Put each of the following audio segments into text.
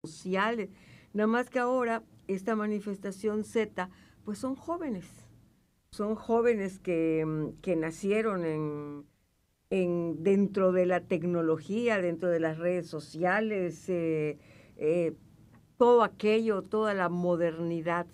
sociales. Nada más que ahora esta manifestación Z, pues son jóvenes que nacieron dentro de la tecnología, dentro de las redes sociales, eh, todo aquello, toda la modernidad.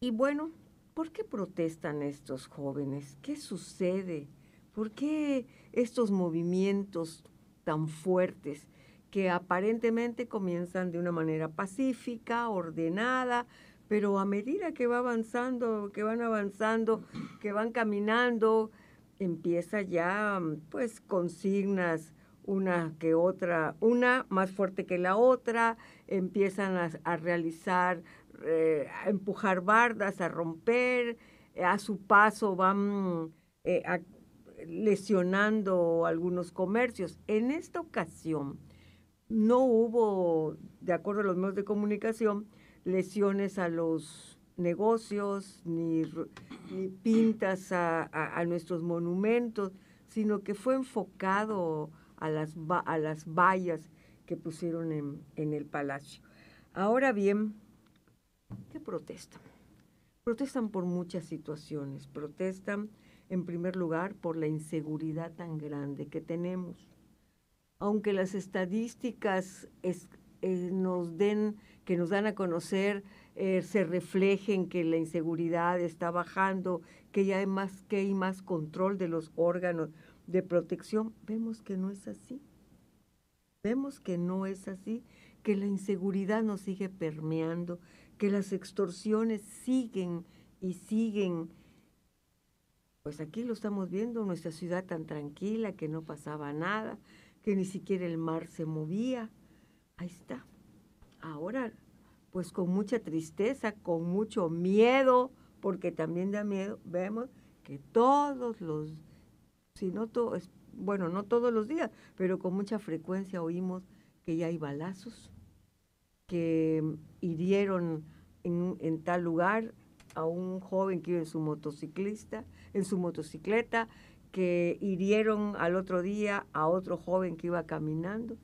Y bueno, ¿por qué protestan estos jóvenes? ¿Qué sucede? ¿Por qué estos movimientos tan fuertes que aparentemente comienzan de una manera pacífica, ordenada, pero a medida que va avanzando, que van avanzando, que van caminando, empieza ya pues consignas una que otra, una más fuerte que la otra, empiezan a realizar a empujar bardas, a romper, a su paso van lesionando algunos comercios. En esta ocasión no hubo, de acuerdo a los medios de comunicación, lesiones a los negocios, ni pintas a nuestros monumentos, sino que fue enfocado a las vallas que pusieron en el palacio. Ahora bien, ¿qué protestan? Protestan por muchas situaciones. Protestan, en primer lugar, por la inseguridad tan grande que tenemos. Aunque las estadísticas que nos dan a conocer, se reflejen que la inseguridad está bajando, que hay más control de los órganos de protección, vemos que no es así. Vemos que no es así, que la inseguridad nos sigue permeando, que las extorsiones siguen y siguen. Pues aquí lo estamos viendo, nuestra ciudad tan tranquila, que no pasaba nada, que ni siquiera el mar se movía. Ahí está. Ahora, pues con mucha tristeza, con mucho miedo, porque también da miedo, vemos que si no todos, bueno, no todos los días, pero con mucha frecuencia oímos que ya hay balazos, que hirieron en tal lugar a un joven que iba en su motocicleta, que hirieron al otro día a otro joven que iba caminando.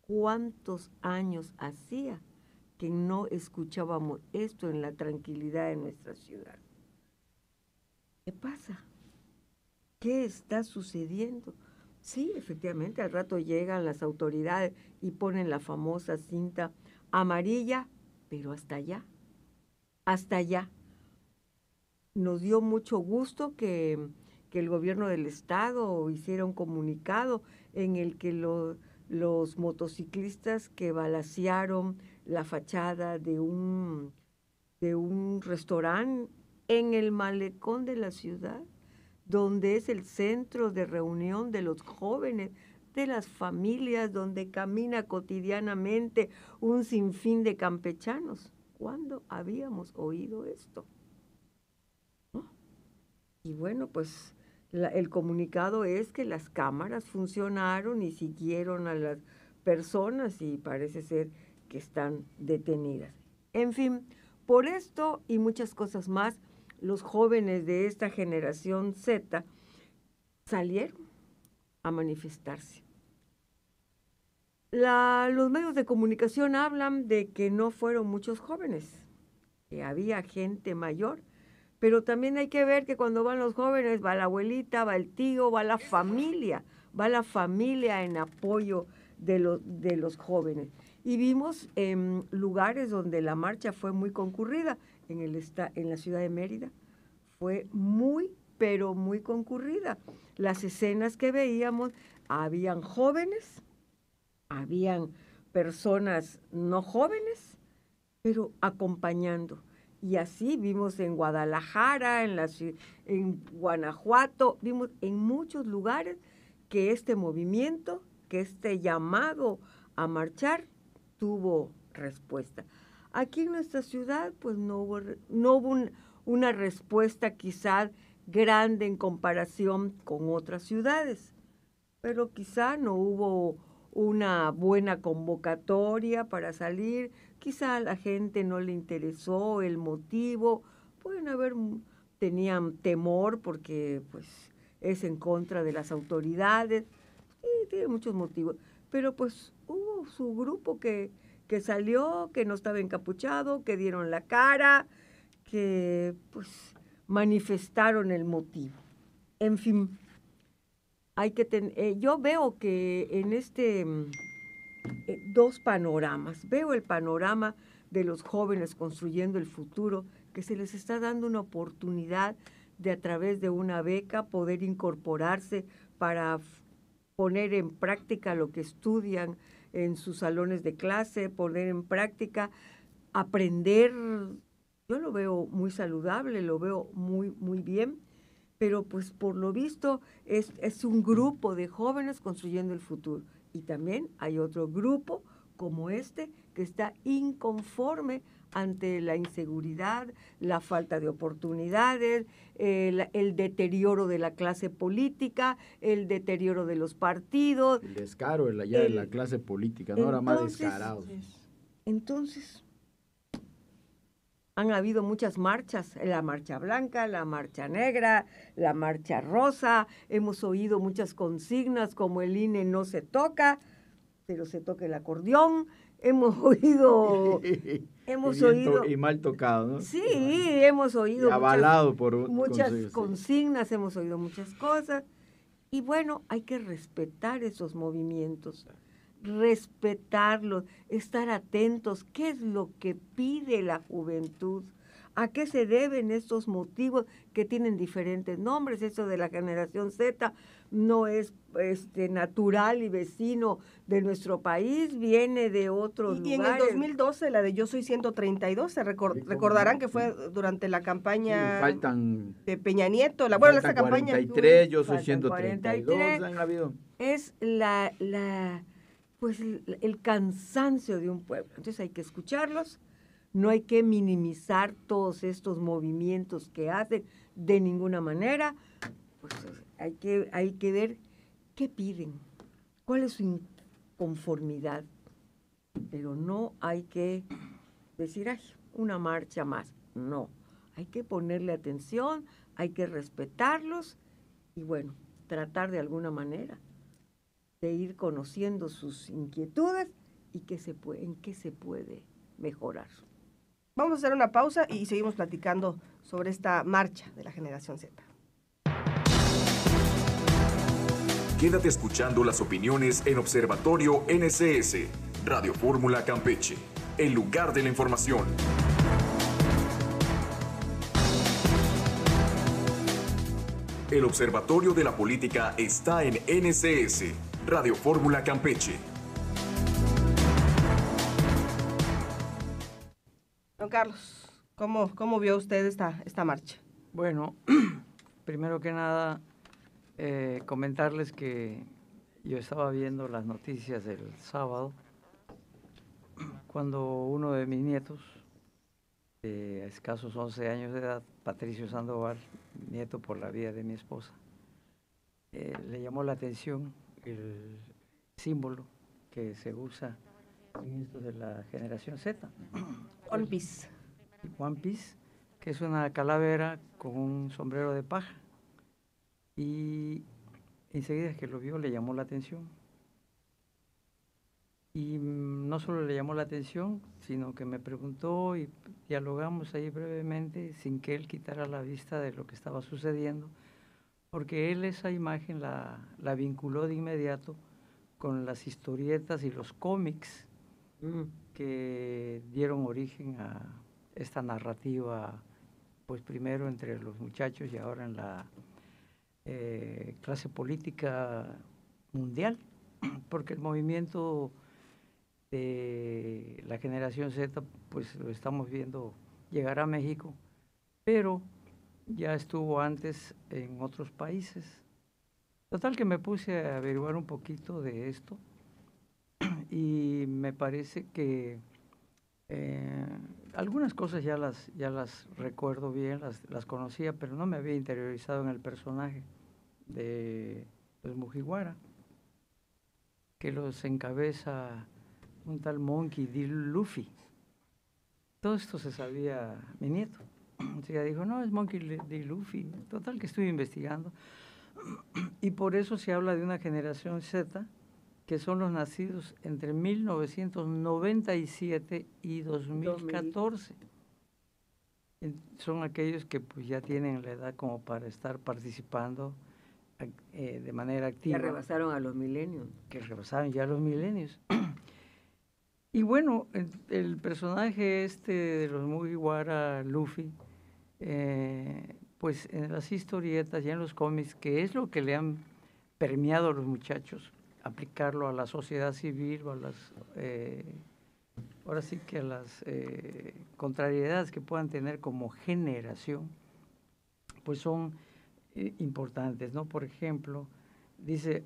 ¿Cuántos años hacía que no escuchábamos esto en la tranquilidad de nuestra ciudad? ¿Qué pasa? ¿Qué está sucediendo? Sí, efectivamente, al rato llegan las autoridades y ponen la famosa cinta amarilla, pero hasta allá, hasta allá. Nos dio mucho gusto que el gobierno del estado hiciera un comunicado en el que los motociclistas que balacearon la fachada de un restaurante en el malecón de la ciudad, donde es el centro de reunión de los jóvenes, de las familias, donde camina cotidianamente un sinfín de campechanos. ¿Cuándo habíamos oído esto? ¿No? Y bueno, pues el comunicado es que las cámaras funcionaron y siguieron a las personas y parece ser que están detenidas. En fin, por esto y muchas cosas más, los jóvenes de esta generación Z salieron a manifestarse. Los medios de comunicación hablan de que no fueron muchos jóvenes, que había gente mayor, pero también hay que ver que cuando van los jóvenes va la abuelita, va el tío, va la familia en apoyo de los jóvenes. Y vimos en lugares donde la marcha fue muy concurrida, en la ciudad de Mérida, fue muy, pero muy concurrida. Las escenas que veíamos, habían jóvenes, habían personas no jóvenes, pero acompañando. Y así vimos en Guadalajara, en Guanajuato, vimos en muchos lugares que este movimiento, que este llamado a marchar, tuvo respuesta. Aquí en nuestra ciudad, pues no hubo una respuesta quizás grande en comparación con otras ciudades, pero quizá no hubo una buena convocatoria para salir, quizá a la gente no le interesó el motivo, tenían temor porque pues es en contra de las autoridades, y tiene muchos motivos, pero pues hubo su grupo que salió, que no estaba encapuchado, que dieron la cara, que pues manifestaron el motivo. En fin, yo veo que en dos panoramas. Veo el panorama de los jóvenes construyendo el futuro, que se les está dando una oportunidad de, a través de una beca, poder incorporarse para poner en práctica lo que estudian en sus salones de clase, poner en práctica, aprender. Yo lo veo muy saludable, lo veo muy, muy bien, pero pues por lo visto es un grupo de jóvenes construyendo el futuro. Y también hay otro grupo como este que está inconforme ante la inseguridad, la falta de oportunidades, el deterioro de la clase política, el deterioro de los partidos. El descaro de la clase política, ¿no? Ahora más descarados. Entonces, han habido muchas marchas, la marcha blanca, la marcha negra, la marcha rosa, hemos oído muchas consignas como el INE no se toca, pero se toca el acordeón, hemos oído... Y mal tocado, ¿no? Sí, hemos oído y avalado por muchas consignas, hemos oído muchas cosas, y bueno, hay que respetar esos movimientos, respetarlos, estar atentos, qué es lo que pide la juventud, a qué se deben estos motivos que tienen diferentes nombres. Eso de la generación Z no es natural y vecino de nuestro país, viene de otros lugares. Y en el 2012, la de Yo Soy 132, recordarán que fue durante la campaña de Peña Nieto. Esta campaña... 43, Yo Soy 132, han habido... Es pues el cansancio de un pueblo. Entonces hay que escucharlos, no hay que minimizar todos estos movimientos que hacen de ninguna manera. Pues hay que ver qué piden, cuál es su inconformidad, pero no hay que decir, ay, una marcha más. No, hay que ponerle atención, hay que respetarlos y bueno, tratar de alguna manera de ir conociendo sus inquietudes y en qué se puede mejorar. Vamos a hacer una pausa y seguimos platicando sobre esta marcha de la generación Z. Quédate escuchando las opiniones en Observatorio NCS, Radio Fórmula Campeche, el lugar de la información. El Observatorio de la Política está en NCS, Radio Fórmula Campeche. Don Carlos, ¿cómo vio usted esta marcha? Bueno, primero que nada, comentarles que yo estaba viendo las noticias del sábado cuando uno de mis nietos, de escasos 11 años de edad, Patricio Sandoval, nieto por la vía de mi esposa, le llamó la atención el símbolo que se usa en esto de la generación Z. One Piece. One Piece, que es una calavera con un sombrero de paja. Y enseguida que lo vio le llamó la atención. Y no solo le llamó la atención, sino que me preguntó y dialogamos ahí brevemente sin que él quitara la vista de lo que estaba sucediendo, porque él esa imagen la vinculó de inmediato con las historietas y los cómics que dieron origen a esta narrativa, pues primero entre los muchachos y ahora en la clase política mundial, porque el movimiento de la generación Z, pues lo estamos viendo llegar a México, pero ya estuvo antes en otros países. Total que me puse a averiguar un poquito de esto y me parece que algunas cosas ya las recuerdo bien, las conocía, pero no me había interiorizado en el personaje de los Mujiwara, que los encabeza un tal Monkey D. Luffy. Todo esto se sabía mi nieto. Entonces dijo, no, es Monkey D. Luffy. Total que estuve investigando. Y por eso se habla de una generación Z que son los nacidos entre 1997 y 2014. Son aquellos que pues ya tienen la edad como para estar participando de manera activa. Ya rebasaron a los milenios. Que rebasaron ya los milenios. Y bueno, el personaje de los Mugiwara, Luffy, pues en las historietas y en los cómics, que es lo que le han permeado a los muchachos, aplicarlo a la sociedad civil o a las, ahora sí que a las contrariedades que puedan tener como generación, pues son importantes, ¿no? Por ejemplo, dice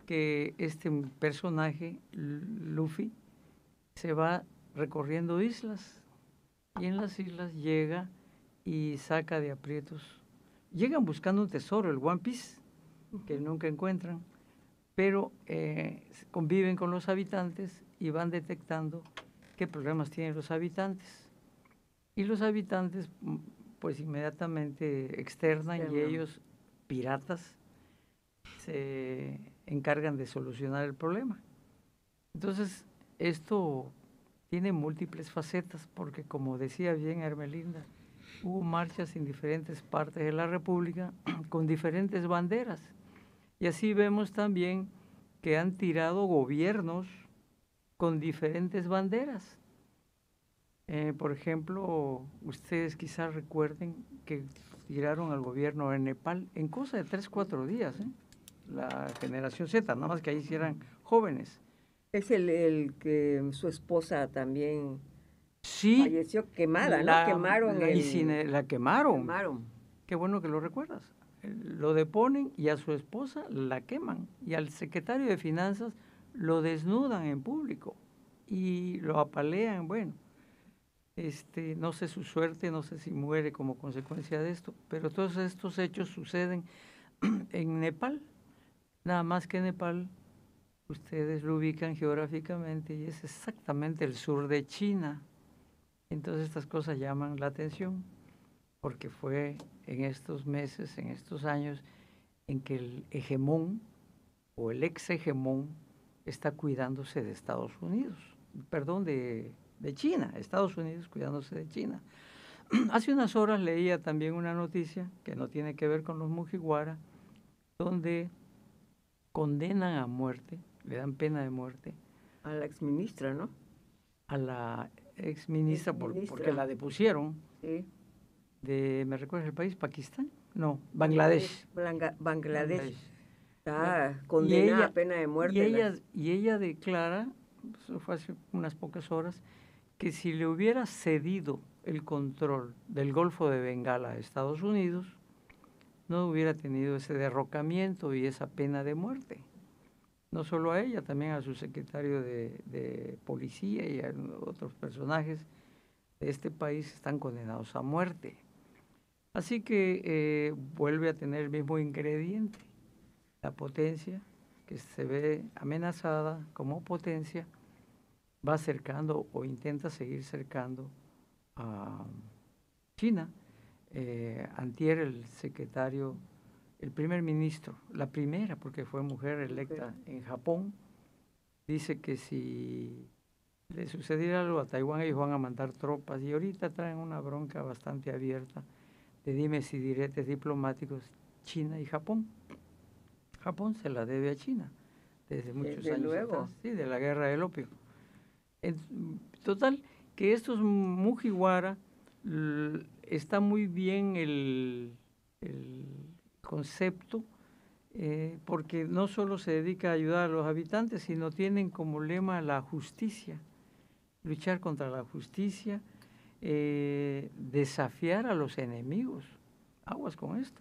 que este personaje, Luffy, se va recorriendo islas y en las islas llega y saca de aprietos. Llegan buscando un tesoro, el One Piece, que nunca encuentran, pero conviven con los habitantes y van detectando qué problemas tienen los habitantes. Y los habitantes, pues inmediatamente externan y ellos, piratas, se encargan de solucionar el problema. Entonces, esto tiene múltiples facetas, porque como decía bien Hermelinda, hubo marchas en diferentes partes de la República con diferentes banderas. Y así vemos también que han tirado gobiernos con diferentes banderas. Por ejemplo, ustedes quizás recuerden que tiraron al gobierno de Nepal en cosa de 3-4 días, la generación Z, nada más que ahí sí eran jóvenes. Es el que su esposa también falleció quemada, ¿no? La quemaron. Qué bueno que lo recuerdas. Lo deponen y a su esposa la queman. Y al secretario de Finanzas lo desnudan en público y lo apalean. Bueno, no sé su suerte, no sé si muere como consecuencia de esto, pero todos estos hechos suceden en Nepal. Nada más que Nepal, ustedes lo ubican geográficamente y es exactamente el sur de China. Entonces estas cosas llaman la atención, porque fue en estos meses, en estos años, en que el hegemón o el ex hegemón está cuidándose de Estados Unidos, perdón, de China, Estados Unidos cuidándose de China. Hace unas horas leía también una noticia que no tiene que ver con los Mugiwara, donde condenan a muerte, le dan pena de muerte. A la exministra, ¿no? A la exministra, porque la depusieron. Sí. ¿Me recuerdas el país? ¿Pakistán? No, Bangladesh. Bangladesh. Está condenada a pena de muerte. Y ella declara, eso fue hace unas pocas horas, que si le hubiera cedido el control del Golfo de Bengala a Estados Unidos, no hubiera tenido ese derrocamiento y esa pena de muerte. No solo a ella, también a su secretario de policía y a otros personajes de este país están condenados a muerte. Así que vuelve a tener el mismo ingrediente, la potencia que se ve amenazada como potencia, va acercando o intenta seguir cercando a China. Antier el secretario, el primer ministro, la primera, porque fue mujer electa en Japón, dice que si le sucediera algo a Taiwán, ellos van a mandar tropas, y ahorita traen una bronca bastante abierta de dimes y diretes diplomáticos, China y Japón. Japón se la debe a China desde muchos años atrás, sí, de la guerra del opio. En total, que estos Mugiwara, está muy bien el concepto, porque no solo se dedica a ayudar a los habitantes, sino tienen como lema la justicia, luchar contra la justicia, desafiar a los enemigos. Aguas con esto.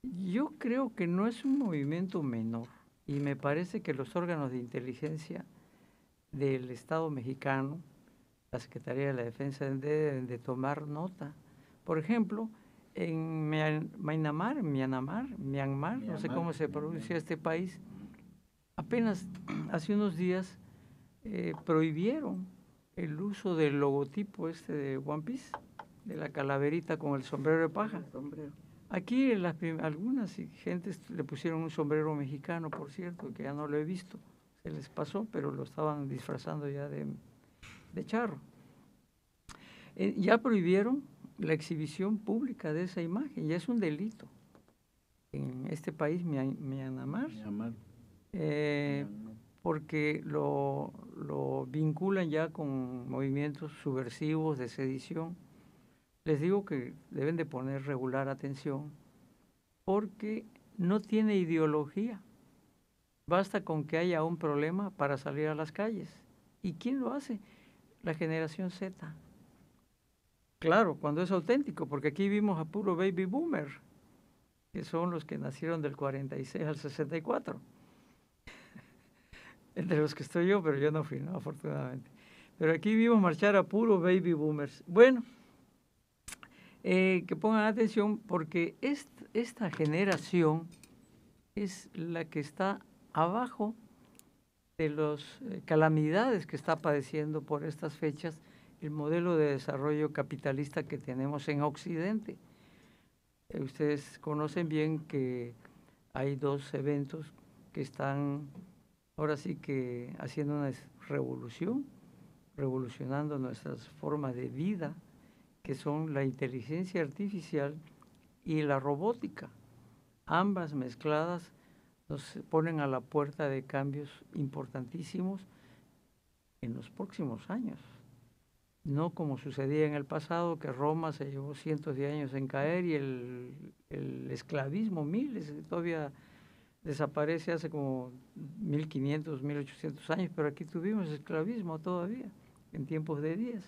Yo creo que no es un movimiento menor y me parece que los órganos de inteligencia del Estado mexicano, la Secretaría de la Defensa, deben de tomar nota. Por ejemplo, en Myanmar, no sé cómo se pronuncia este país, apenas hace unos días prohibieron el uso del logotipo de One Piece, de la calaverita con el sombrero de paja. Aquí algunas gentes le pusieron un sombrero mexicano, por cierto, que ya no lo he visto. Se les pasó, pero lo estaban disfrazando ya de charro. Ya prohibieron la exhibición pública de esa imagen, ya es un delito. En este país, Myanmar, porque lo vinculan ya con movimientos subversivos de sedición. Les digo que deben de poner regular atención porque no tiene ideología. Basta con que haya un problema para salir a las calles. ¿Y quién lo hace? La generación Z. Claro, cuando es auténtico, porque aquí vimos a puro baby boomer, que son los que nacieron del 46 al 64. Entre los que estoy yo, pero yo no fui, ¿no? Afortunadamente. Pero aquí vimos marchar a puro baby boomers. Bueno, que pongan atención porque esta generación es la que está abajo de las calamidades que está padeciendo por estas fechas el modelo de desarrollo capitalista que tenemos en Occidente. Ustedes conocen bien que hay dos eventos que están ahora sí que haciendo una revolucionando nuestras formas de vida, que son la inteligencia artificial y la robótica. Ambas mezcladas nos ponen a la puerta de cambios importantísimos en los próximos años. No como sucedía en el pasado, que Roma se llevó cientos de años en caer y el esclavismo, todavía desaparece hace como 1500, 1800 años, pero aquí tuvimos esclavismo todavía, en tiempos de Díaz.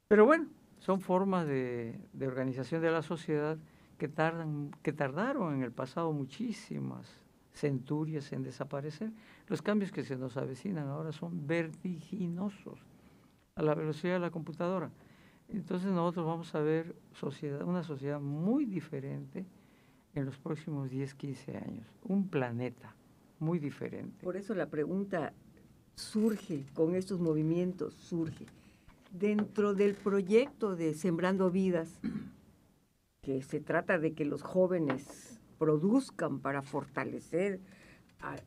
Pero bueno, son formas de organización de la sociedad que tardaron en el pasado muchísimas centurias en desaparecer. Los cambios que se nos avecinan ahora son vertiginosos a la velocidad de la computadora. Entonces nosotros vamos a ver una sociedad muy diferente en los próximos 10, 15 años. Un planeta muy diferente. Por eso la pregunta surge, con estos movimientos surge. Dentro del proyecto de Sembrando Vidas, que se trata de que los jóvenes produzcan para fortalecer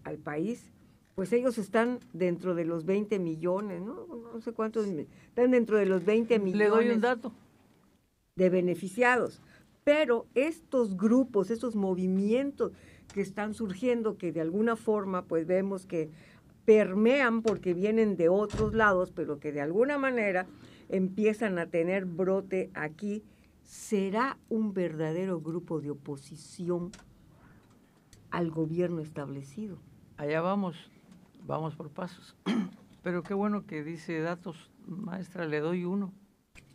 al país, pues ellos están dentro de los 20 millones, ¿no? No sé cuántos, están dentro de los 20 millones. Le doy un dato. De beneficiados. Pero estos grupos, estos movimientos que están surgiendo, que de alguna forma pues vemos que permean porque vienen de otros lados, pero que de alguna manera empiezan a tener brote aquí, ¿será un verdadero grupo de oposición al gobierno establecido? Allá vamos por pasos. Pero qué bueno que dice datos, maestra, le doy uno,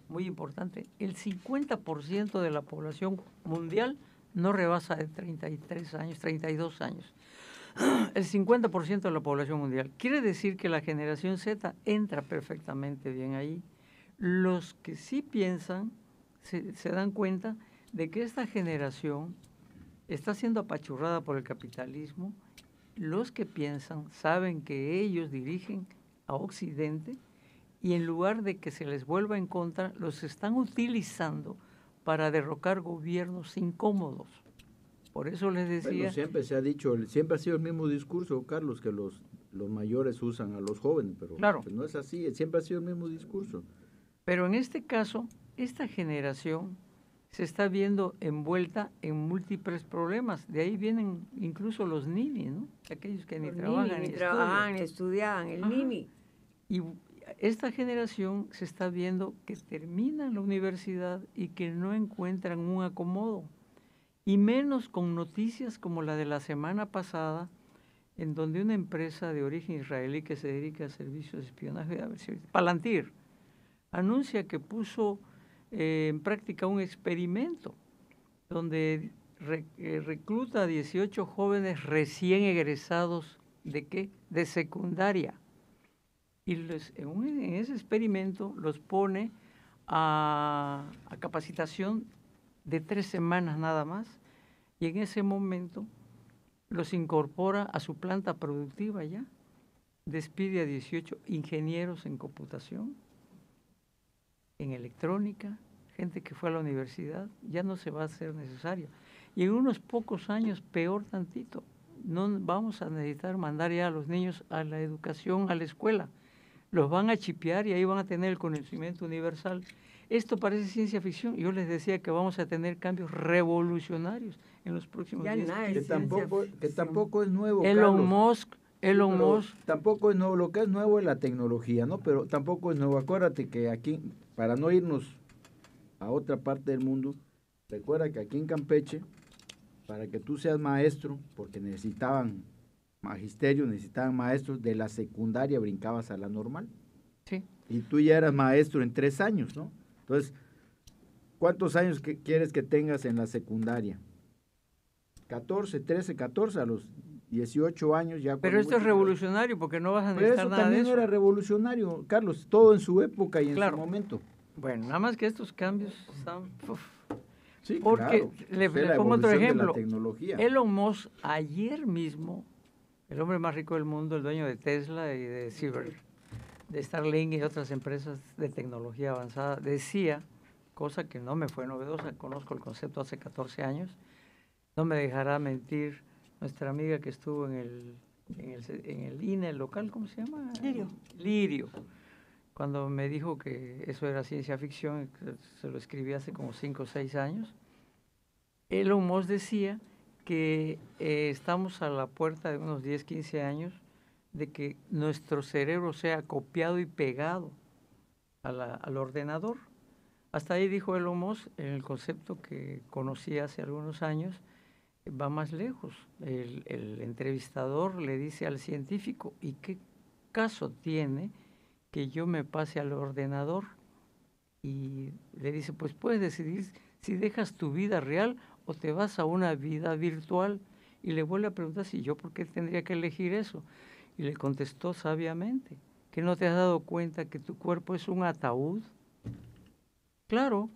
muy importante. El 50% de la población mundial no rebasa de 33 años, 32 años. El 50% de la población mundial. Quiere decir que la generación Z entra perfectamente bien ahí. Los que sí piensan se dan cuenta de que esta generación está siendo apachurrada por el capitalismo. Los que piensan saben que ellos dirigen a Occidente y en lugar de que se les vuelva en contra, los están utilizando para derrocar gobiernos incómodos. Por eso les decía... Bueno, siempre se ha dicho, siempre ha sido el mismo discurso, Carlos, que los mayores usan a los jóvenes, pero claro, pues no es así, siempre ha sido el mismo discurso. Pero en este caso, esta generación se está viendo envuelta en múltiples problemas. De ahí vienen incluso los ninis, ¿no? Aquellos que ni trabajan ni estudian, el nini. Y esta generación se está viendo que terminan la universidad y que no encuentran un acomodo. Y menos con noticias como la de la semana pasada, en donde una empresa de origen israelí que se dedica a servicios de espionaje, Palantir, anuncia que puso en práctica un experimento donde recluta a 18 jóvenes recién egresados ¿de qué? De secundaria. Y en ese experimento los pone a capacitación de 3 semanas nada más, y en ese momento los incorpora a su planta productiva ya. Despide a 18 ingenieros en computación, en electrónica, gente que fue a la universidad, ya no se va a hacer necesario. Y en unos pocos años, peor tantito, no vamos a necesitar mandar ya a los niños a la educación, a la escuela. Los van a chipear y ahí van a tener el conocimiento universal. Esto parece ciencia ficción. Yo les decía que vamos a tener cambios revolucionarios en los próximos 10 años. Que tampoco es nuevo, Elon Musk. Tampoco es nuevo. Lo que es nuevo es la tecnología, ¿no? Pero tampoco es nuevo. Acuérdate que aquí, para no irnos a otra parte del mundo, recuerda que aquí en Campeche, para que tú seas maestro, porque necesitaban magisterio, necesitaban maestros, de la secundaria brincabas a la normal. Sí. Y tú ya eras maestro en 3 años, ¿no? Entonces, ¿cuántos años quieres que tengas en la secundaria? 14, 13, 14, a los 18 años ya. Pero esto es revolucionario porque no vas a necesitar nada de eso. También era revolucionario, Carlos, todo en su época y en su momento. Bueno, nada más que estos cambios están... Sí, porque claro. le pongo otro ejemplo. Tecnología. Elon Musk ayer mismo, el hombre más rico del mundo, el dueño de Tesla y de Starlink y otras empresas de tecnología avanzada, decía, cosa que no me fue novedosa, conozco el concepto hace 14 años, no me dejará mentir nuestra amiga que estuvo en el INE local, ¿cómo se llama? Lirio. Cuando me dijo que eso era ciencia ficción, se lo escribí hace como 5 o 6 años, Elon Musk decía que estamos a la puerta de unos 10, 15 años de que nuestro cerebro sea copiado y pegado al ordenador. Hasta ahí dijo Elon Musk, en el concepto que conocí hace algunos años, va más lejos. El entrevistador le dice al científico, ¿y qué caso tiene que yo me pase al ordenador? Y le dice, pues puedes decidir si dejas tu vida real o te vas a una vida virtual. Y le vuelve a preguntar si yo por qué tendría que elegir eso. Y le contestó sabiamente, ¿que no te has dado cuenta que tu cuerpo es un ataúd? Claro,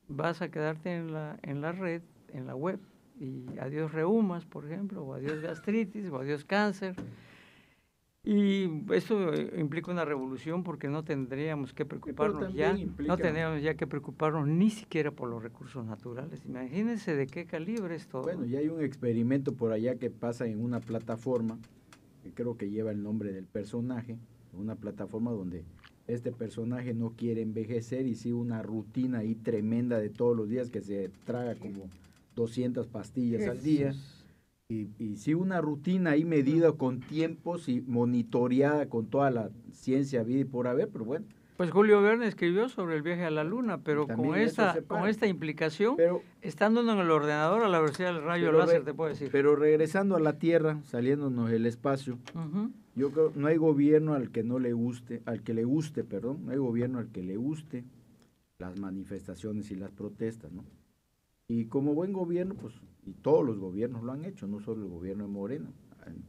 vas a quedarte en la red, en la web, y adiós reumas, por ejemplo, o adiós gastritis, o adiós cáncer. Y eso implica una revolución porque no tendríamos que preocuparnos no tendríamos ya que preocuparnos ni siquiera por los recursos naturales. Imagínense de qué calibre es todo. Bueno, ya hay un experimento por allá que pasa en una plataforma, que creo que lleva el nombre del personaje, una plataforma donde este personaje no quiere envejecer y sí una rutina ahí tremenda de todos los días que se traga como 200 pastillas al día. Y sí una rutina ahí medida con tiempos y monitoreada con toda la ciencia vida y por haber, pero bueno. Pues Julio Verne escribió sobre el viaje a la luna, pero con esta implicación, estando en el ordenador a la velocidad del rayo láser, te puedo decir. Pero regresando a la Tierra, saliéndonos del espacio, yo creo no hay gobierno al que no le guste, no hay gobierno al que le guste las manifestaciones y las protestas, ¿no? Y como buen gobierno, pues, y todos los gobiernos lo han hecho, no solo el gobierno de Moreno,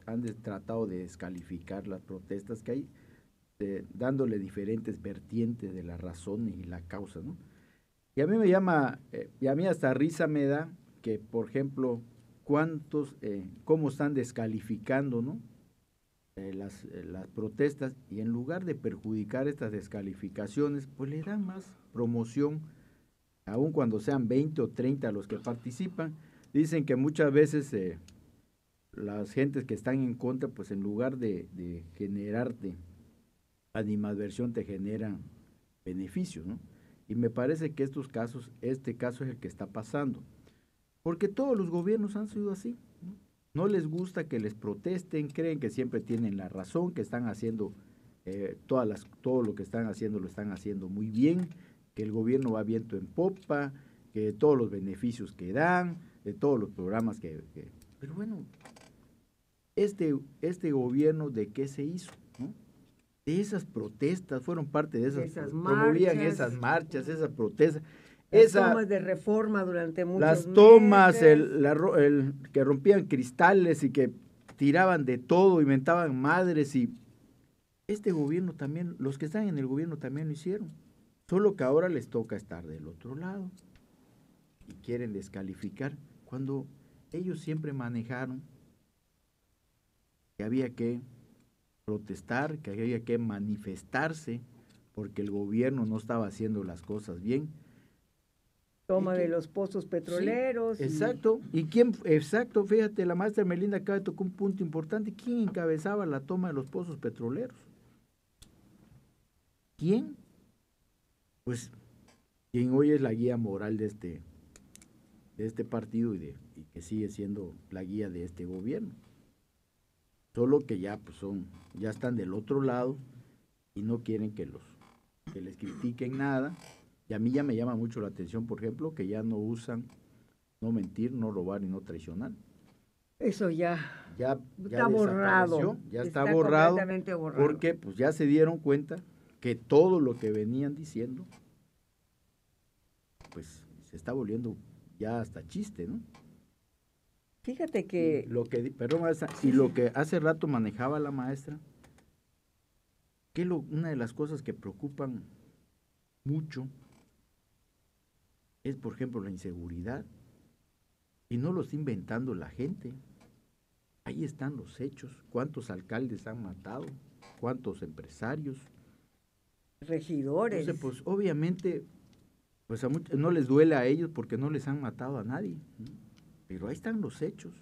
han tratado de descalificar las protestas que hay, dándole diferentes vertientes de las razones y la causa, ¿no? Y a mí me llama, y a mí hasta risa me da que, por ejemplo, cómo están descalificando, ¿no? Las protestas, y en lugar de perjudicar estas descalificaciones, pues le dan más promoción, aun cuando sean 20 o 30 los que participan. Dicen que muchas veces las gentes que están en contra, pues en lugar de generarte animadversión, te generan beneficios, ¿no? Y me parece que este caso es el que está pasando, porque todos los gobiernos han sido así, ¿no? No les gusta que les protesten, creen que siempre tienen la razón, que están haciendo todo lo que están haciendo lo están haciendo muy bien, que el gobierno va viento en popa, que todos los beneficios que dan, de todos los programas pero bueno, este gobierno, ¿de qué se hizo? ¿No? De esas protestas, fueron parte de esas promovían esas marchas, esas protestas. Las tomas de reforma durante muchos meses. Las tomas, el que rompían cristales y que tiraban de todo, inventaban madres, y este gobierno también, los que están en el gobierno también lo hicieron. Solo que ahora les toca estar del otro lado y quieren descalificar, cuando ellos siempre manejaron que había que protestar, que había que manifestarse porque el gobierno no estaba haciendo las cosas bien. Toma de los pozos petroleros. Sí, exacto. ¿Y quién? Exacto, fíjate, la maestra Melinda acaba de tocar un punto importante. ¿Quién encabezaba la toma de los pozos petroleros? ¿Quién? Pues quien hoy es la guía moral de este partido y que sigue siendo la guía de este gobierno. Solo que ya pues ya están del otro lado y no quieren que les critiquen nada. Y a mí ya me llama mucho la atención, por ejemplo, que ya no usan no mentir, no robar y no traicionar. Eso ya está borrado. Ya está borrado, completamente borrado. Porque pues ya se dieron cuenta que todo lo que venían diciendo pues se está volviendo ya hasta chiste, ¿no? Fíjate que... Lo que hace rato manejaba la maestra, que una de las cosas que preocupan mucho es, por ejemplo, la inseguridad. Y no lo está inventando la gente. Ahí están los hechos. ¿Cuántos alcaldes han matado? ¿Cuántos empresarios? Regidores. Entonces, pues obviamente, pues a muchos no les duele a ellos porque no les han matado a nadie, ¿no? Pero ahí están los hechos.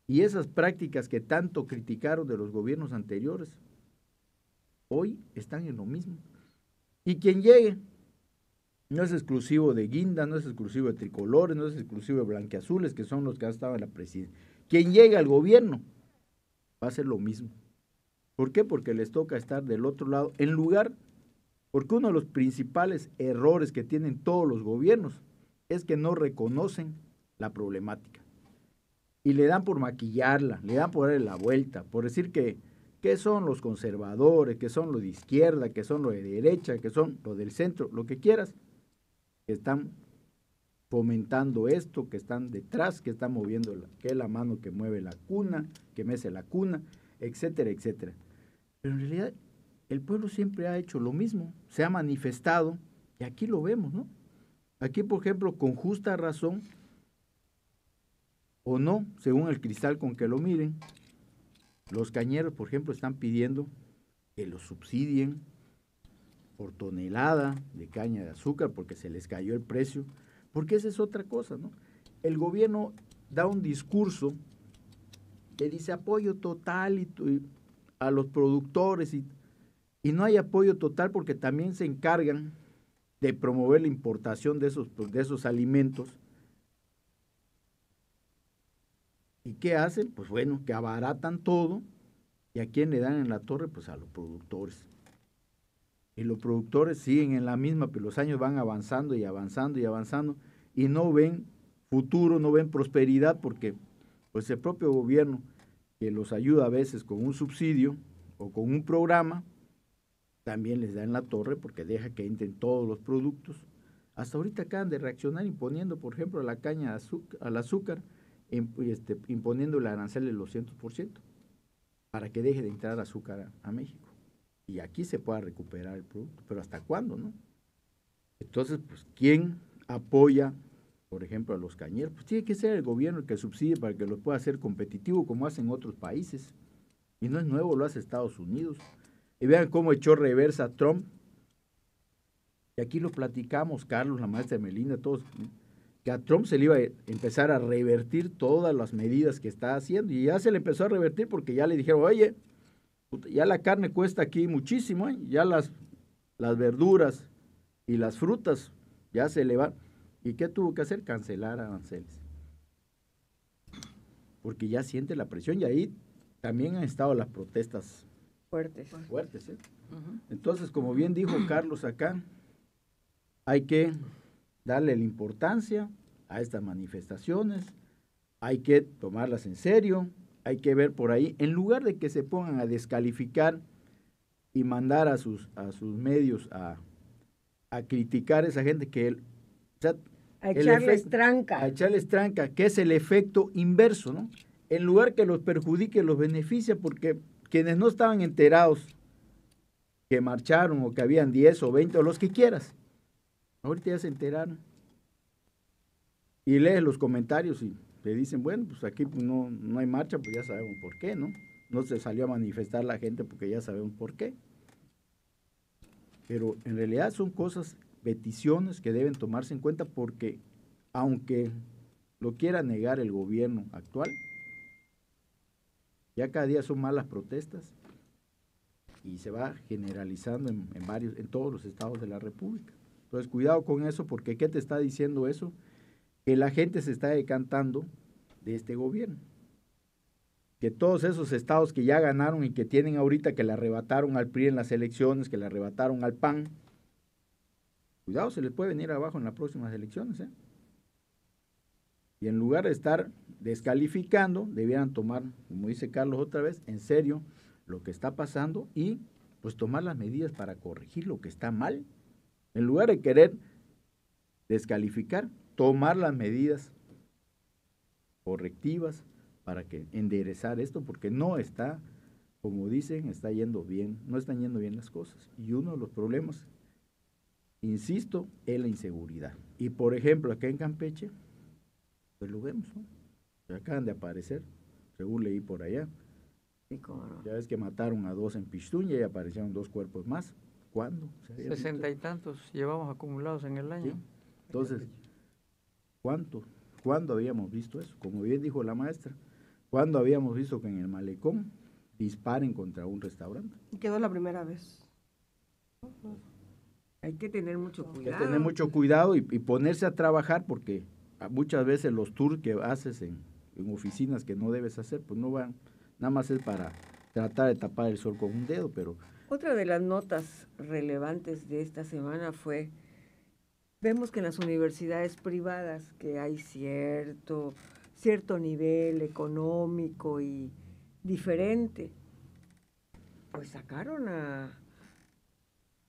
Y esas prácticas que tanto criticaron de los gobiernos anteriores, hoy están en lo mismo. Y quien llegue, no es exclusivo de Guinda, no es exclusivo de Tricolores, no es exclusivo de Blanquiazules, que son los que han estado en la presidencia. Quien llegue al gobierno va a hacer lo mismo. ¿Por qué? Porque les toca estar del otro lado, porque uno de los principales errores que tienen todos los gobiernos es que no reconocen la problemática. Y le dan por maquillarla, le dan por darle la vuelta, por decir que son los conservadores, que son los de izquierda, que son los de derecha, que son los del centro, lo que quieras, que están fomentando esto, que están detrás, que están moviendo, que es la mano que mueve la cuna, que mece la cuna, etcétera, etcétera. Pero en realidad el pueblo siempre ha hecho lo mismo, se ha manifestado, y aquí lo vemos, ¿no? Aquí, por ejemplo, con justa razón, o no, según el cristal con que lo miren, los cañeros, por ejemplo, están pidiendo que los subsidien por tonelada de caña de azúcar porque se les cayó el precio, porque esa es otra cosa, ¿no? El gobierno da un discurso que dice apoyo total y a los productores y no hay apoyo total porque también se encargan de promover la importación de esos alimentos. ¿Y qué hacen? Pues bueno, que abaratan todo. ¿Y a quién le dan en la torre? Pues a los productores. Y los productores siguen en la misma, pero los años van avanzando y avanzando y avanzando y no ven futuro, no ven prosperidad porque pues el propio gobierno que los ayuda a veces con un subsidio o con un programa, también les da en la torre porque deja que entren todos los productos. Hasta ahorita acaban de reaccionar imponiendo, por ejemplo, la caña al azúcar, imponiéndole arancel del 200% para que deje de entrar azúcar a México. Y aquí se pueda recuperar el producto, pero ¿hasta cuándo, no? Entonces, pues, ¿quién apoya, por ejemplo, a los cañeros? Pues tiene que ser el gobierno el que subsidie para que los pueda hacer competitivo, como hacen otros países. Y no es nuevo, lo hace Estados Unidos. Y vean cómo echó reversa Trump. Y aquí lo platicamos, Carlos, la maestra Melinda, todos, que a Trump se le iba a empezar a revertir todas las medidas que está haciendo. Y ya se le empezó a revertir porque ya le dijeron, oye, ya la carne cuesta aquí muchísimo, ¿eh? Ya las verduras y las frutas ya se le van. ¿Y qué tuvo que hacer? Cancelar aranceles. Porque ya siente la presión y ahí también han estado las protestas fuertes, ¿eh? Uh-huh. Entonces, como bien dijo Carlos acá, hay que darle la importancia a estas manifestaciones, hay que tomarlas en serio, hay que ver por ahí, en lugar de que se pongan a descalificar y mandar a sus medios a criticar a esa gente a echarles tranca, que es el efecto inverso, ¿no? En lugar que los perjudique, los beneficia, porque quienes no estaban enterados que marcharon o que habían 10 o 20 o los que quieras, ahorita ya se enteraron. Y lees los comentarios y te dicen, bueno, pues aquí no hay marcha, pues ya sabemos por qué, ¿no? No se salió a manifestar la gente porque ya sabemos por qué. Pero en realidad son cosas peticiones que deben tomarse en cuenta porque aunque lo quiera negar el gobierno actual, ya cada día son más las protestas y se va generalizando en todos los estados de la República. Entonces, cuidado con eso, porque ¿qué te está diciendo eso? Que la gente se está decantando de este gobierno. Que todos esos estados que ya ganaron y que tienen ahorita, que le arrebataron al PRI en las elecciones, que le arrebataron al PAN, cuidado, se les puede venir abajo en las próximas elecciones, ¿eh? Y en lugar de estar descalificando, debieran tomar, como dice Carlos otra vez, en serio lo que está pasando y pues tomar las medidas para corregir lo que está mal. En lugar de querer descalificar, tomar las medidas correctivas para que enderezar esto, porque no está, como dicen, está yendo bien, no están yendo bien las cosas. Y uno de los problemas, insisto, es la inseguridad. Y por ejemplo, acá en Campeche, pues lo vemos, ¿no? Se acaban de aparecer, según leí por allá. Sí, cómo no. Ya ves que mataron a 2 en Pistuña y aparecieron 2 cuerpos más. ¿Cuándo? 60 y tantos llevamos acumulados en el año. ¿Sí? Entonces, ¿cuándo habíamos visto eso? Como bien dijo la maestra, ¿cuándo habíamos visto que en el malecón disparen contra un restaurante? Y quedó la primera vez. Hay que tener mucho cuidado. Hay que tener mucho cuidado y ponerse a trabajar porque muchas veces los tours que haces en oficinas que no debes hacer, pues no van, nada más es para tratar de tapar el sol con un dedo, pero... Otra de las notas relevantes de esta semana vemos que en las universidades privadas que hay cierto nivel económico y diferente, pues sacaron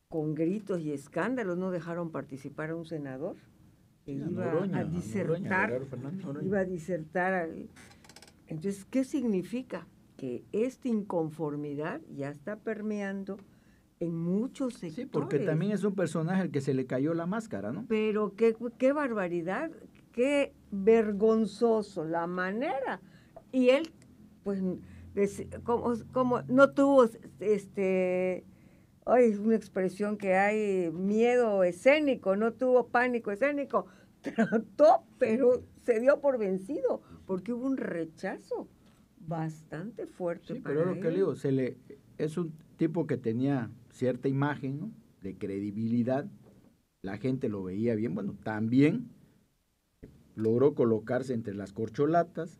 con gritos y escándalos, no dejaron participar a un senador que iba a disertar. Entonces, ¿qué significa? Que esta inconformidad ya está permeando en muchos sectores. Sí, porque también es un personaje al que se le cayó la máscara, ¿no? Pero qué barbaridad, qué vergonzoso la manera. Y él, pues, como no tuvo, es una expresión que hay, miedo escénico, no tuvo pánico escénico, trató, pero se dio por vencido, porque hubo un rechazo bastante fuerte. Sí, pero lo que le digo, es un tipo que tenía cierta imagen, ¿no?, de credibilidad, la gente lo veía bien, bueno, también logró colocarse entre las corcholatas,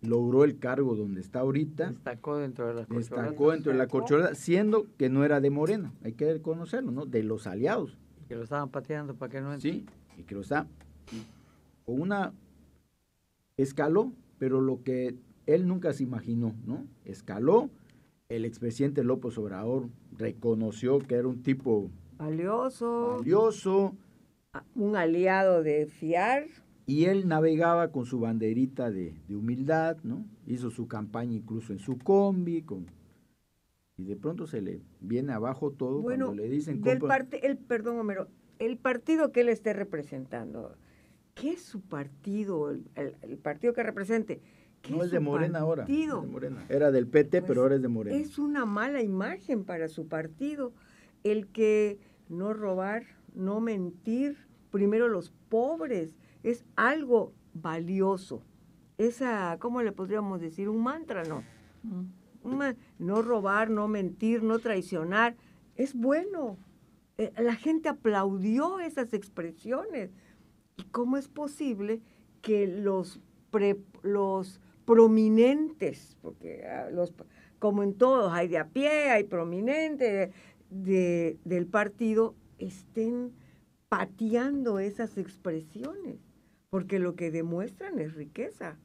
logró el cargo donde está ahorita. Destacó dentro de las corcholatas. Destacó dentro de la corcholata, siendo que no era de Morena, hay que reconocerlo, ¿no?, de los aliados. Que lo estaban pateando para que no entre. Sí, y que lo está, con una, escaló, pero lo que él nunca se imaginó, ¿no? Escaló, el expresidente López Obrador reconoció que era un tipo valioso, un aliado de fiar. Y él navegaba con su banderita de humildad, ¿no? Hizo su campaña incluso en su combi, y de pronto se le viene abajo todo, bueno, cuando le dicen... Perdón, Homero, el partido que él esté representando, ¿qué es su partido? El partido que represente. No es de Morena ahora, es de Morena. Era del PT, pues, pero ahora es de Morena. Es una mala imagen para su partido el que no robar, no mentir, primero los pobres, es algo valioso. ¿Cómo le podríamos decir? Un mantra, ¿no? No robar, no mentir, no traicionar, es bueno. La gente aplaudió esas expresiones. ¿Y cómo es posible que los prominentes, porque como en todos hay de a pie, hay prominentes del partido, estén pateando esas expresiones? Porque lo que demuestran es riqueza,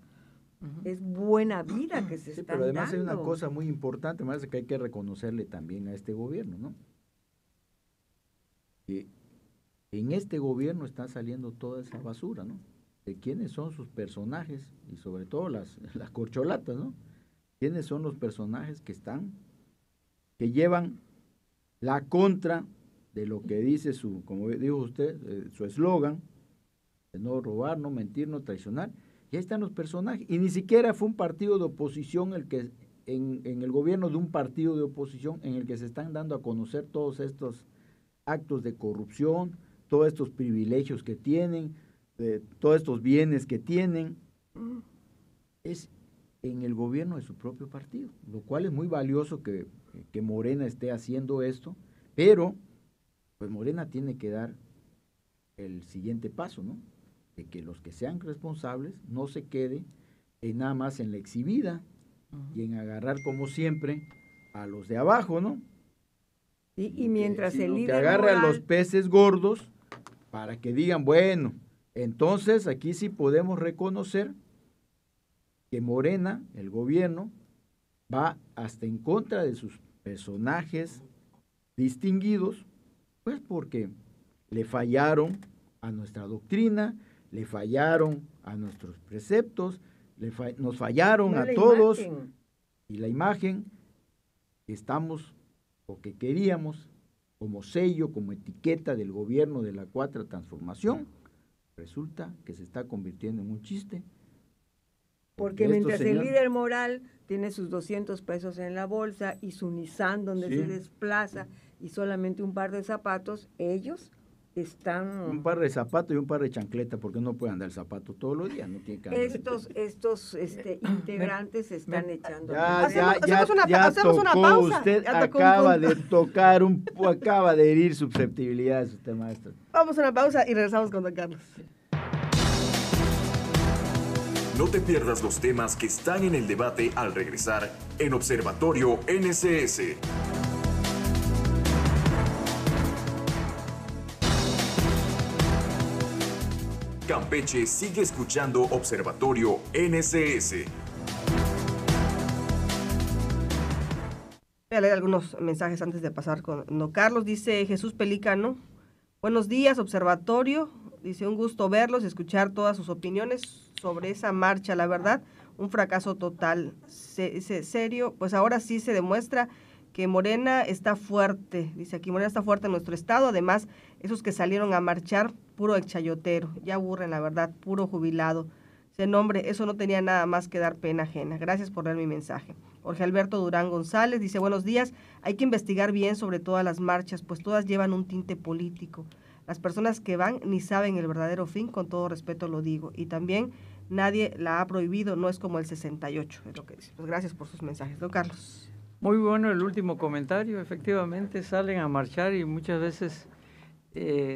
es buena vida que se están dando. Pero además hay una cosa muy importante, más que hay que reconocerle también a este gobierno, ¿no? Que en este gobierno está saliendo toda esa basura, ¿no? De quiénes son sus personajes y sobre todo las corcholatas, ¿no? ¿Quiénes son los personajes que llevan la contra de lo que dice como dijo usted, su eslogan, de no robar, no mentir, no traicionar? Y ahí están los personajes. Y ni siquiera fue un partido de oposición en el gobierno de un partido de oposición en el que se están dando a conocer todos estos actos de corrupción, todos estos privilegios que tienen, todos estos bienes que tienen, es en el gobierno de su propio partido, lo cual es muy valioso que Morena esté haciendo esto, pero pues Morena tiene que dar el siguiente paso, ¿no? De que los que sean responsables no se quede nada más en la exhibida y en agarrar como siempre a los de abajo, ¿no? Y mientras el líder que agarre moral... a los peces gordos para que digan, bueno, entonces aquí sí podemos reconocer que Morena, el gobierno, va hasta en contra de sus personajes distinguidos, pues porque le fallaron a nuestra doctrina, le fallaron a nuestros preceptos, nos fallaron a todos, y la imagen que estamos o que queríamos como sello, como etiqueta del gobierno de la Cuarta Transformación, resulta que se está convirtiendo en un chiste. Porque mientras el líder moral tiene sus 200 pesos en la bolsa y su Nissan donde se desplaza y solamente un par de zapatos, ellos están... Un par de zapatos y un par de chancleta, porque no puede andar el zapato todos los días, no tiene que andar. Estos integrantes se están echando... Hacemos una pausa. Usted acaba de herir susceptibilidades, usted, maestro. Vamos a una pausa y regresamos con don Carlos. No te pierdas los temas que están en el debate al regresar en Observatorio NSS. Campeche sigue escuchando Observatorio NSS. Voy a leer algunos mensajes antes de pasar con don Carlos. Dice Jesús Pelícano, buenos días, Observatorio. Dice, un gusto verlos y escuchar todas sus opiniones sobre esa marcha. La verdad, un fracaso total. Serio, pues ahora sí se demuestra que Morena está fuerte. Dice aquí, Morena está fuerte en nuestro estado. Además, esos que salieron a marchar, puro exchayotero. Ya aburren, la verdad, puro jubilado. Ese nombre, eso no tenía nada más que dar pena ajena. Gracias por leer mi mensaje. Jorge Alberto Durán González dice, buenos días. Hay que investigar bien sobre todas las marchas, pues todas llevan un tinte político. Las personas que van ni saben el verdadero fin, con todo respeto lo digo. Y también nadie la ha prohibido, no es como el 68, es lo que dice. Pues gracias por sus mensajes, don Carlos. Muy bueno el último comentario, efectivamente salen a marchar y muchas veces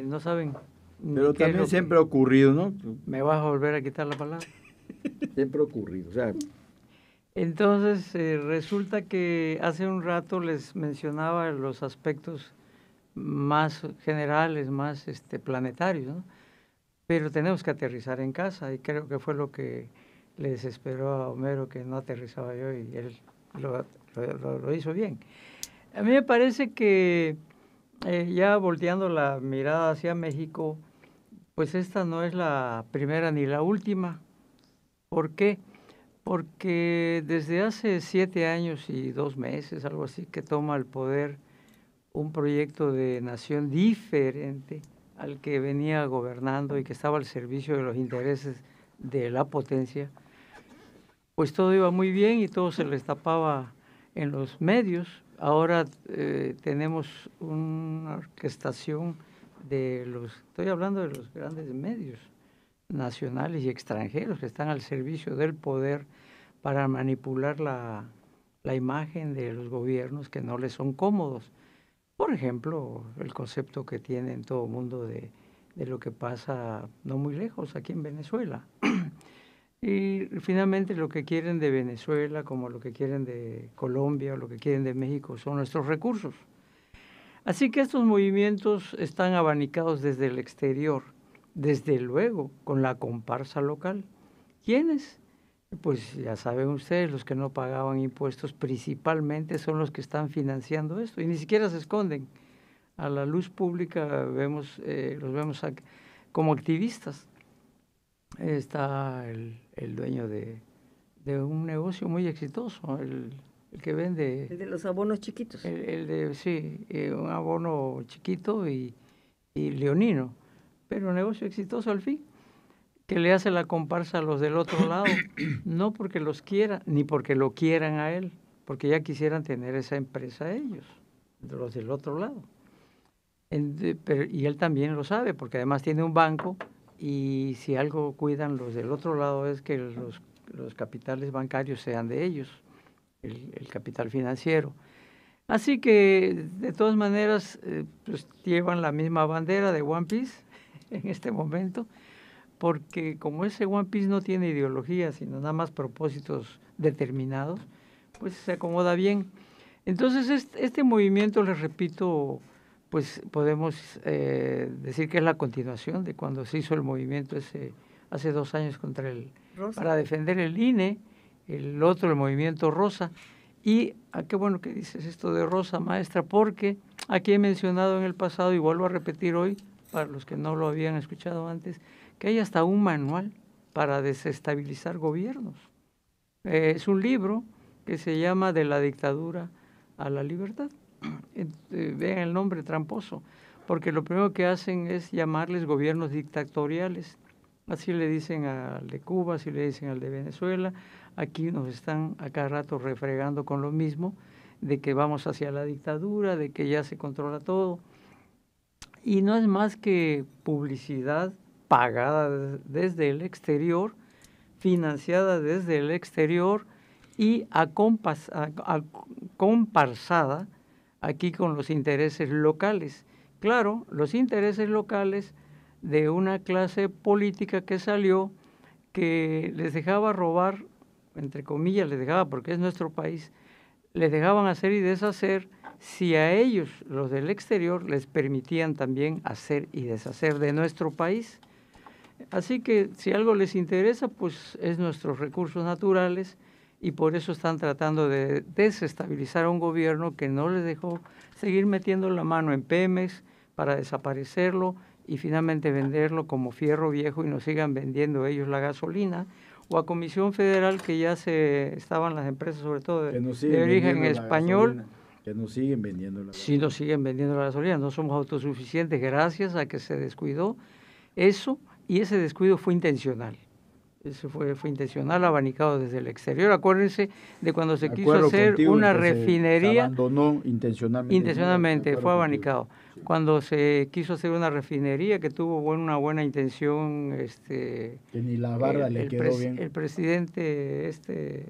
no saben. Pero también siempre ha ocurrido, ¿no? ¿Me vas a volver a quitar la palabra? Siempre ha ocurrido, o sea... Entonces resulta que hace un rato les mencionaba los aspectos más generales, más planetarios, ¿no? Pero tenemos que aterrizar en casa y creo que fue lo que le desesperó a Homero, que no aterrizaba yo y él lo hizo bien. A mí me parece que ya volteando la mirada hacia México, pues esta no es la primera ni la última. ¿Por qué? Porque desde hace 7 años y 2 meses, algo así, que toma el poder un proyecto de nación diferente al que venía gobernando y que estaba al servicio de los intereses de la potencia, pues todo iba muy bien y todo se les tapaba en los medios. Ahora tenemos una orquestación estoy hablando de los grandes medios nacionales y extranjeros que están al servicio del poder para manipular la imagen de los gobiernos que no les son cómodos. Por ejemplo, el concepto que tiene en todo el mundo de lo que pasa no muy lejos aquí en Venezuela. Y finalmente lo que quieren de Venezuela, como lo que quieren de Colombia o lo que quieren de México, son nuestros recursos. Así que estos movimientos están abanicados desde el exterior, desde luego con la comparsa local. ¿Quiénes? Pues ya saben ustedes, los que no pagaban impuestos principalmente son los que están financiando esto y ni siquiera se esconden. A la luz pública los vemos como activistas. Está el dueño de un negocio muy exitoso, el que vende... El de los abonos chiquitos. Un abono chiquito y leonino, pero un negocio exitoso al fin, que le hace la comparsa a los del otro lado, no porque los quiera, ni porque lo quieran a él, porque ya quisieran tener esa empresa ellos, los del otro lado. Y él también lo sabe, porque además tiene un banco, y si algo cuidan los del otro lado es que los capitales bancarios sean de ellos, el capital financiero. Así que, de todas maneras, pues llevan la misma bandera de One Piece en este momento, porque como ese One Piece no tiene ideología, sino nada más propósitos determinados, pues se acomoda bien. Entonces, este movimiento, les repito, pues podemos decir que es la continuación de cuando se hizo el movimiento hace 2 años para defender el INE, el otro, el movimiento Rosa. Y qué bueno que dices esto de Rosa, maestra, porque aquí he mencionado en el pasado, y vuelvo a repetir hoy, para los que no lo habían escuchado antes, que hay hasta un manual para desestabilizar gobiernos. Es un libro que se llama De la dictadura a la libertad. Vean el nombre tramposo, porque lo primero que hacen es llamarles gobiernos dictatoriales. Así le dicen al de Cuba, así le dicen al de Venezuela. Aquí nos están a cada rato refregando con lo mismo, de que vamos hacia la dictadura, de que ya se controla todo. Y no es más que publicidad pagada desde el exterior, financiada desde el exterior y comparsada aquí con los intereses locales. Claro, los intereses locales de una clase política que salió, que les dejaba robar, entre comillas, les dejaba, porque es nuestro país, les dejaban hacer y deshacer si a ellos, los del exterior, les permitían también hacer y deshacer de nuestro país. Así que si algo les interesa, pues es nuestros recursos naturales, y por eso están tratando de desestabilizar a un gobierno que no les dejó seguir metiendo la mano en Pemex para desaparecerlo y finalmente venderlo como fierro viejo y nos sigan vendiendo ellos la gasolina, o a Comisión Federal, que ya estaban las empresas, sobre todo de origen español, que nos siguen vendiendo la gasolina. Sí, nos siguen vendiendo la gasolina, no somos autosuficientes gracias a que se descuidó eso, y ese descuido fue intencional. Eso fue intencional, abanicado desde el exterior. Acuérdense de cuando se quiso hacer una refinería. Se abandonó intencionalmente. Intencionalmente, fue abanicado. Sí. Cuando se quiso hacer una refinería que tuvo una buena intención, que ni la barra le quedó bien. El presidente,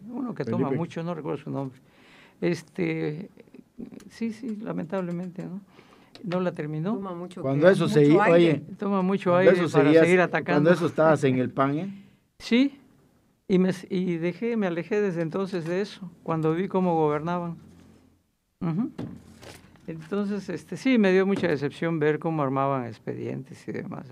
uno que Felipe. Toma mucho, no recuerdo su nombre. Sí, lamentablemente, ¿no? No la terminó. Toma mucho cuando eso se iba, oye, toma mucho aire para seguir atacando. Cuando eso estabas en el PAN, Sí, y me alejé desde entonces de eso, cuando vi cómo gobernaban. Entonces, sí, me dio mucha decepción ver cómo armaban expedientes y demás.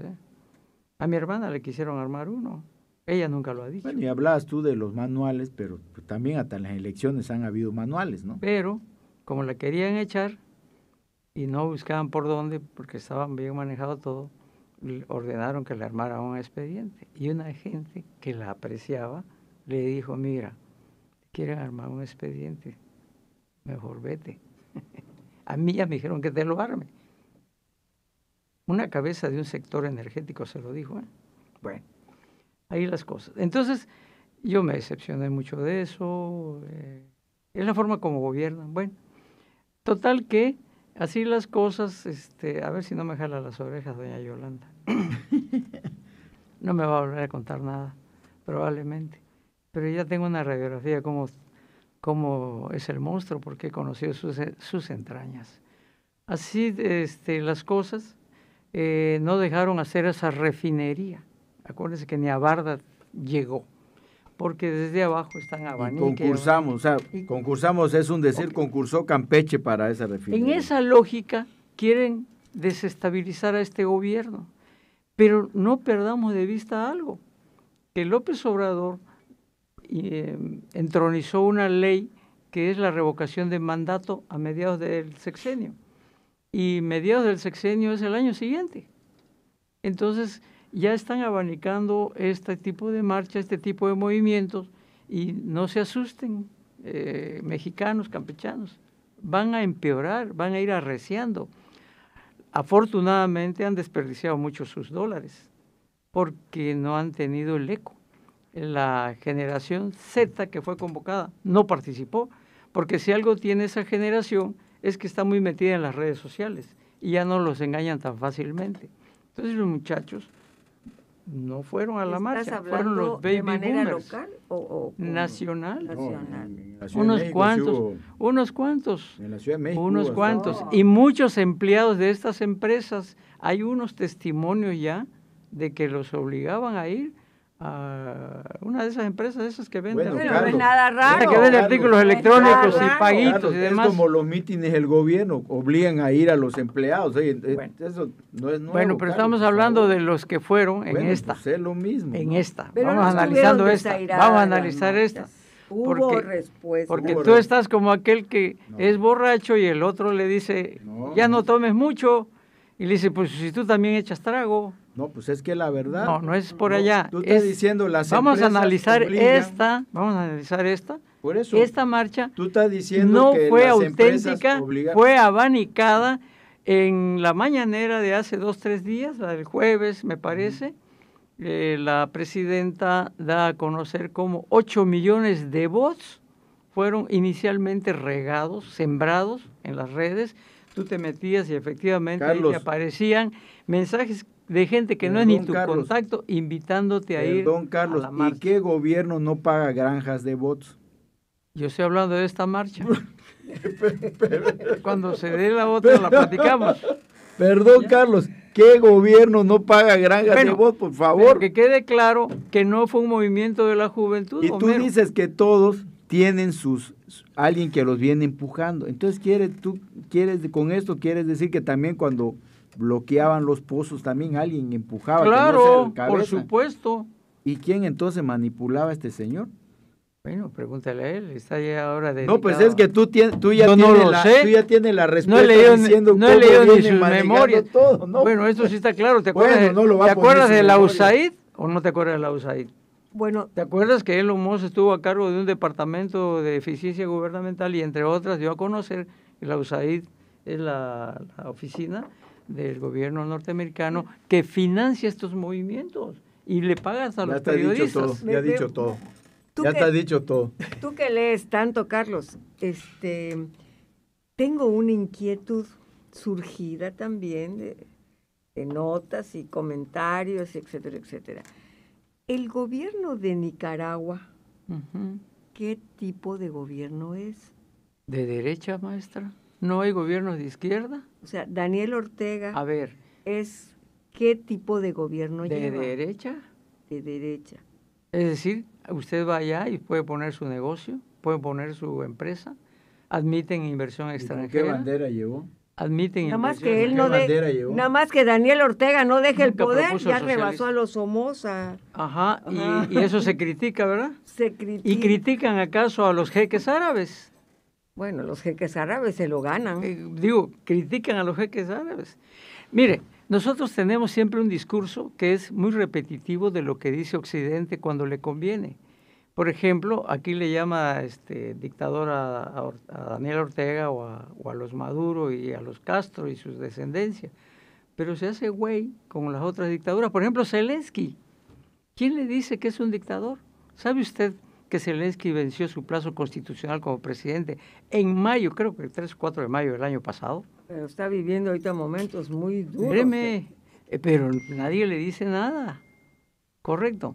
A mi hermana le quisieron armar uno, ella nunca lo ha dicho. Bueno, y hablabas tú de los manuales, pero también hasta en las elecciones han habido manuales, ¿no? Pero, como la querían echar y no buscaban por dónde, porque estaban bien manejado todo, ordenaron que le armara un expediente, y una gente que la apreciaba le dijo: mira, quieren armar un expediente, mejor vete. A mí ya me dijeron que te lo arme. Una cabeza de un sector energético se lo dijo. Bueno, ahí las cosas. Entonces yo me decepcioné mucho de eso. Es la forma como gobiernan. Bueno, total que así las cosas, a ver si no me jala las orejas doña Yolanda. No me va a volver a contar nada, probablemente. Pero ya tengo una radiografía cómo es el monstruo, porque he conocido sus entrañas. Así las cosas, no dejaron hacer esa refinería. Acuérdense que ni a Barda llegó, porque desde abajo están abaniques. Concursamos, es un decir, okay. Concursó Campeche para esa refinería. En esa lógica quieren desestabilizar a este gobierno, pero no perdamos de vista algo, que López Obrador entronizó una ley que es la revocación de mandato a mediados del sexenio, y mediados del sexenio es el año siguiente. Entonces ya están abanicando este tipo de marcha, este tipo de movimientos, y no se asusten, mexicanos, campechanos, van a empeorar, van a ir arreciando. Afortunadamente han desperdiciado mucho sus dólares, porque no han tenido el eco. La generación Z que fue convocada no participó, porque si algo tiene esa generación es que está muy metida en las redes sociales y ya no los engañan tan fácilmente. Entonces los muchachos no fueron a la marcha, fueron los baby de manera boomers. local o Nacional. nacional? En la Ciudad de Unos México cuantos, sí hubo- unos cuantos. En la Ciudad de México Unos hubo cuantos. hasta- Y muchos empleados de estas empresas, hay unos testimonios ya de que los obligaban a ir a una de esas empresas, esas que venden. Bueno, Bueno, no es Carlos, nada raro. Esa que vende Carlos, artículos electrónicos Claro. y paguitos Carlos, y es demás. como los mítines del gobierno, obligan a ir a los empleados. Oye, Bueno. eso no es nuevo. Bueno, pero Carlos, estamos por hablando favor. de los que fueron en Bueno, esta. pues es lo mismo. En ¿no? esta. Pero Vamos no analizando estuvieron esta. desairadas Vamos a las analizar esta. marchas. Hubo Porque- respuesta. Porque Hubo tú res- estás como aquel que No. es borracho y el otro le dice, No, ya no no. tomes mucho. Y le dice, pues si tú también echas trago. No, pues es que la verdad. No, no es por No, allá. Tú estás es- diciendo las vamos a empresas analizar obligan- vamos a analizar esta. Por eso. Esta marcha Tú estás diciendo no que fue las empresas auténtica, obligan- fue abanicada en la mañanera de hace 2-3 días, la del jueves, me parece. La presidenta da a conocer cómo 8 millones de votos fueron inicialmente regados, sembrados en las redes. Tú te metías y efectivamente ahí Carlos. te aparecían mensajes de gente que no es ni Perdón, tu Carlos. contacto invitándote a ir Perdón, Carlos, a la ¿y marcha. qué gobierno no paga granjas de votos? Yo estoy hablando de esta marcha. Cuando se dé la otra la platicamos. Perdón, Carlos, ¿qué gobierno no paga granjas Bueno, de votos, por Pero favor? que quede claro que no fue un movimiento de la juventud. Y tú Homero. dices que todos tienen alguien que los viene empujando. Entonces, con esto quieres decir que también cuando bloqueaban los pozos, también alguien empujaba. que no sea Claro, el cabeza. por supuesto. ¿Y quién entonces manipulaba a este señor? Bueno, pregúntale a él, está ya ahora de. No, pues es que tú ya Yo no lo sé. tú ya tienes la respuesta No he leído, diciendo no he cómo leído ni viene sus manejando memorias. todo, ¿no? Bueno, esto sí está claro. ¿Te Bueno, acuerdas, no lo va ¿te a poner acuerdas su de la memoria. USAID o no te acuerdas de la USAID? Bueno, ¿Te acuerdas que Elon Musk estuvo a cargo de un departamento de eficiencia gubernamental y entre otras dio a conocer que la USAID es la oficina del gobierno norteamericano que financia estos movimientos y le pagas a Ya los está dicho periodistas? todo, ya Me- dicho todo. tú Ya que- está dicho todo. tú que lees tanto, Carlos, tengo una inquietud surgida también de notas y comentarios, etcétera, etcétera. El gobierno de Nicaragua, Ujú. ¿qué tipo de gobierno es? ¿De derecha, maestra? ¿No hay gobiernos de izquierda? O sea, Daniel Ortega A ver, es ¿qué tipo de gobierno ¿de lleva? derecha? De derecha. Es decir, usted va allá y puede poner su negocio, puede poner su empresa, admiten inversión ¿Y con qué extranjera, bandera llevó? admiten Nada más inversión que él ¿Qué no bandera llevó? nada más que Daniel Ortega no deje el Nunca poder, propuso ya el rebasó socialismo. a los Somoza. Ajá, Ajá. y eso se critica, ¿verdad? Se ¿Y critica. critican acaso a los jeques árabes? Bueno, los jeques árabes se lo ganan. Critican a los jeques árabes. Mire, nosotros tenemos siempre un discurso que es muy repetitivo de lo que dice Occidente cuando le conviene. Por ejemplo, aquí le llama dictador a Daniel Ortega o a los Maduro y a los Castro y sus descendencias, pero se hace güey con las otras dictaduras. Por ejemplo, Zelensky. ¿Quién le dice que es un dictador? ¿Sabe usted que Zelensky venció su plazo constitucional como presidente en mayo, creo que el 3 o 4 de mayo del año pasado? Pero está viviendo ahorita momentos muy duros. Espéreme, pero nadie le dice nada. Correcto.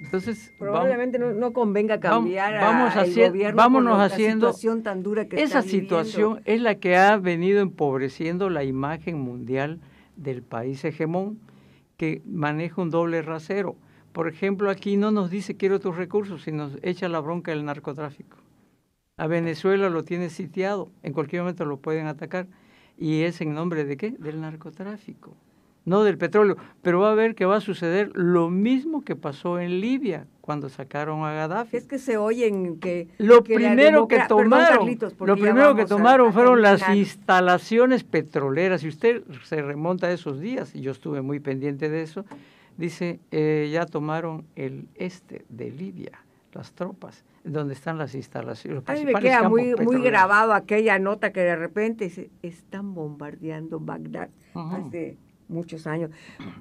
Entonces, Probablemente no convenga cambiar vamos al haciendo- gobierno vámonos por la haciendo- situación tan dura que esa está viviendo. situación es la que ha venido empobreciendo la imagen mundial del país hegemón, que maneja un doble rasero. Por ejemplo, aquí no nos dice quiero tus recursos, sino nos echa la bronca del narcotráfico. A Venezuela lo tiene sitiado, en cualquier momento lo pueden atacar. ¿Y es en nombre de qué? Del narcotráfico, no del petróleo. Pero va a ver que va a suceder lo mismo que pasó en Libia, cuando sacaron a Gaddafi. Es que se oyen que... Lo que la primero que democracia... Perdón, tomaron, Carlitos, porque lo ya primero que vamos a tomaron fueron las terminar. instalaciones petroleras. Si usted se remonta a esos días, y yo estuve muy pendiente de eso, dice, ya tomaron el este de Libia, las tropas, donde están las instalaciones. Los A mí me principales queda campos muy petroleros. grabado aquella nota que de repente se están bombardeando Bagdad Ajá. hace muchos años.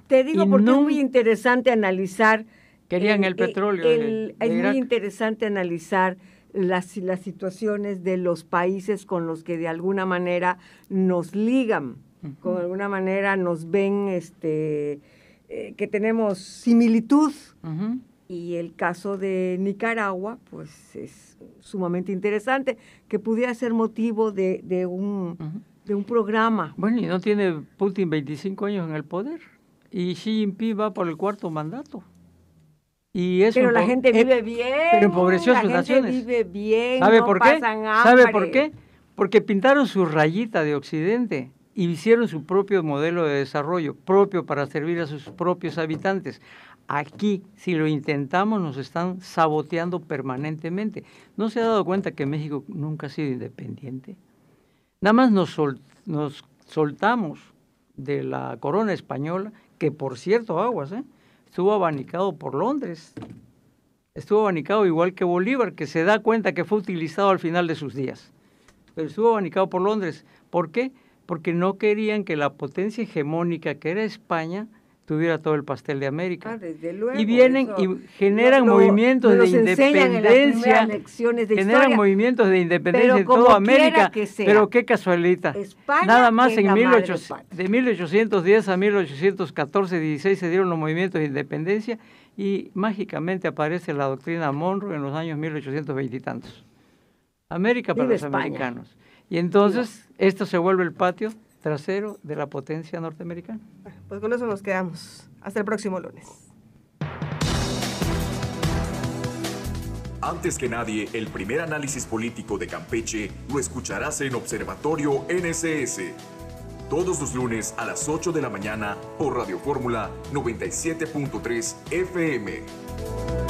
Te digo Y porque es no- muy interesante analizar... Querían el petróleo de es Irak. muy interesante analizar las situaciones de los países con los que de alguna manera nos ligan, con alguna manera nos ven que tenemos similitud. Y el caso de Nicaragua, pues es sumamente interesante, que pudiera ser motivo de un programa. Bueno, y no tiene Putin 25 años en el poder, y Xi Jinping va por el 4º mandato. Y eso pero la gente vive bien. Pero empobreció sus naciones. La gente vive bien, ¿Sabe no por qué? pasan hambre. ¿Sabe por qué? Porque pintaron su rayita de Occidente y hicieron su propio modelo de desarrollo, propio para servir a sus propios habitantes. Aquí, si lo intentamos, nos están saboteando permanentemente. ¿No se ha dado cuenta que México nunca ha sido independiente? Nada más nos soltamos de la corona española, que por cierto, aguas, estuvo abanicado por Londres. Estuvo abanicado igual que Bolívar, que se da cuenta que fue utilizado al final de sus días. Pero estuvo abanicado por Londres. ¿Por qué? Porque no querían que la potencia hegemónica que era España tuviera todo el pastel de América. Desde luego, y vienen y generan movimientos de independencia, generan movimientos de independencia en toda América, pero qué casualidad. España nada más de 1810 a 1814, 16 se dieron los movimientos de independencia y mágicamente aparece la doctrina Monroe en los años 1820 y tantos. América para los americanos. Y entonces esto se vuelve el patio trasero de la potencia norteamericana. Pues con eso nos quedamos. Hasta el próximo lunes. Antes que nadie, el primer análisis político de Campeche lo escucharás en Observatorio NSS. Todos los lunes a las 8 de la mañana por Radio Fórmula 97.3 FM.